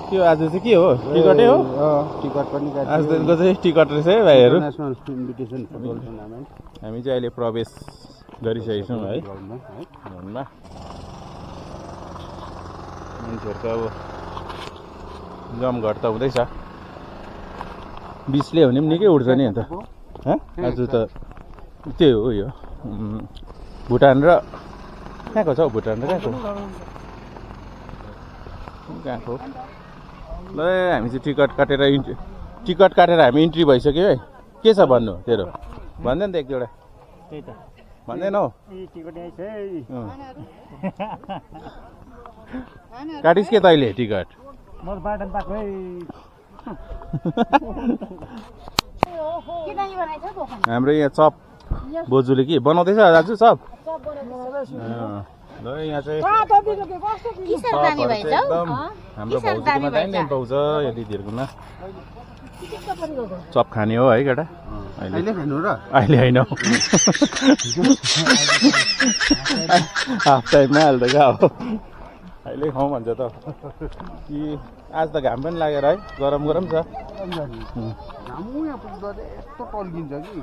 त्यो आज चाहिँ के हो टिकटै हो टिकट पनि आजदेखिको चाहिँ टिकट रहेछ है भाइहरू नेसनल इन्भिटेसन फुटबल टुर्नामेन्ट हामी चाहिँ अहिले प्रवेश गरिसकेको छौँ है ग्राउन्डमा मान्छेहरूको अब जमघट त हुँदैछ 20ले भने पनि निकै उठ्छ नि अन्त आज त त्यही हो यो भुटान र कहाँको छ हौ भुटान र कहाँको ल हामी चाहिँ टिकट काटेर हामी इन्ट्री भइसक्यो है के छ भन्नु तेरो भन्दैन त एक दुईवटा त्यही त भन्दैन हौ टिकट आइछ काटिस् के तैँले टिकट म बाटो पाएको है हाम्रो यहाँ चप बोजूले के बनाउँदैछ दाजु चप ल यहाँ चाहिँ एकदम हाम्रो भाउजूकोमा दामी पाउँछ यो दिदीहरूकोमा चप खाने हो है केटा अहिले खानु र अहिले होइन हाफ टाइममा अहिले त कहाँ हो अहिले खाउँ भन्छ त कि आज त घाम पनि लागेर है गरम छ घामु यहाँ पुग्दा यस्तो टल्किन्छ कि